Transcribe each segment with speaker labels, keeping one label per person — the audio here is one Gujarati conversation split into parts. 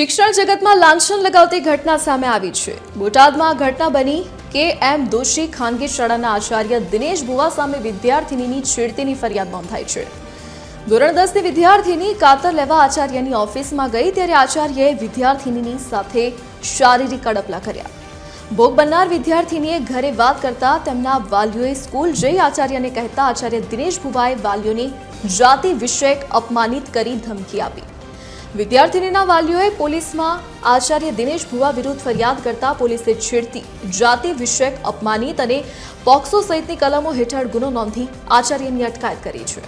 Speaker 1: શિક્ષણ જગતમાં લાંછન લગાવતી ઘટના સામે આવી છે। બોટાદમાં ઘટના બની કે.એમ. દોશી ખાનગી શાળાના આચાર્ય દિનેશ ભુવા સામે વિદ્યાર્થીનીની છેડતીની ફરિયાદ નોંધાઈ છે। ધોરણ 10ની વિદ્યાર્થીની કાતર લેવા આચાર્યની ઓફિસમાં ગઈ ત્યારે આચાર્યએ વિદ્યાર્થીની સાથે શારીરિક કડપલા કર્યા। ભોગ બનનાર વિદ્યાર્થીનીએ ઘરે વાત કરતા તેમના વાલીઓએ સ્કૂલ જઈ આચાર્યને કહેતા આચાર્ય દિનેશ ભુવાએ વાલીઓને જાતિ વિષયક અપમાનિત કરી ધમકી આપી। વિદ્યાર્થીનીના વાલીઓએ પોલીસમાં આચાર્ય દિનેશ ભુવા વિરુદ્ધ ફરિયાદ કરતા પોલીસે છેડતી, જાતિ વિષયક અપમાનિત અને પોક્સો સહિતની કલમો હેઠળ ગુનો નોંધી આચાર્યની અટકાયત કરી છે।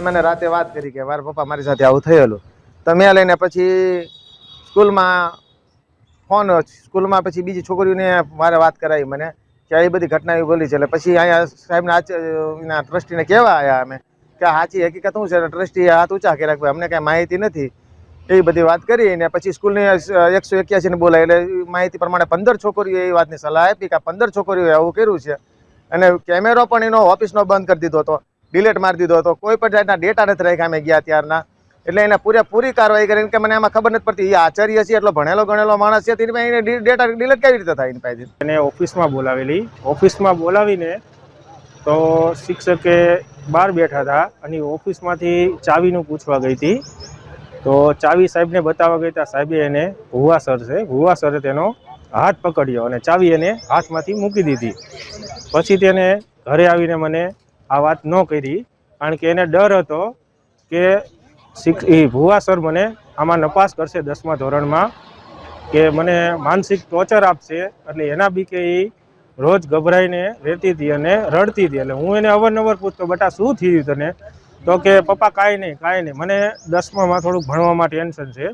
Speaker 2: મને રાતે વાત કરી કે મારા પપ્પા મારી સાથે આવું થયેલું, તો મેં લઈને પછી સ્કૂલમાં પછી બીજી છોકરીઓને મારે વાત કરાવી મને કે આવી બધી ઘટના એવી બોલી છે। એટલે પછી અહીંયા સાહેબના ટ્રસ્ટીને કહેવા આવ્યા અમે કે સાચી હકીકત શું છે। ટ્રસ્ટીએ હાથ ઊંચા કર્યા કે અમને કાંઈ માહિતી નથી, એવી બધી વાત કરી। ને પછી સ્કૂલની 181ને બોલાય એટલે માહિતી પ્રમાણે 15 છોકરીઓ એ વાતની સલાહ આપી કે 15 છોકરીઓએ આવું કર્યું છે અને કેમેરો પણ એનો ઓફિસનો બંધ કરી દીધો હતો, ડિલીટ મારી દીધો હતો, કોઈ પણ જાતના ડેટા નથી રાખ્યા અમે ગયા ત્યારના। એટલે એને પૂરી કાર્યવાહી કરીને કે મને આમાં ખબર નથી પડતી, એ આચાર્ય છે એટલો ભણેલો ગણેલો માણસ છે, તેની પાસે એને ડેટા ડિલીટ કેવી રીતે થાય એની પાસે?
Speaker 3: એને ઓફિસમાં બોલાવેલી, ઓફિસમાં બોલાવીને તો શિક્ષકે બહાર બેઠા હતા અને ઓફિસમાંથી ચાવીનું પૂછવા ગઈ હતી। તો ચાવી સાહેબને બતાવવા ગઈ હતા, સાહેબે એને ભુવા સર છે, ભુવા સરે તેનો હાથ પકડ્યો અને ચાવી એને હાથમાંથી મૂકી દીધી। પછી તેને ઘરે આવીને મને આ વાત ન કરી, કારણ કે એને ડર હતો કે ભુવા સર મને આમાં નપાસ કરશે 10મા ધોરણમાં, કે મને માનસિક ટોર્ચર આપશે, એટલે એના બી કે એ રોજ ગભરાઈને રહેતી હતી અને રડતી હતી। એટલે હું એને અવારનવાર પૂછતો, બેટા શું થયું તને? તો કે પપ્પા કાંઈ નહીં, મને 10મામાં થોડુંક ભણવામાં ટેન્શન છે।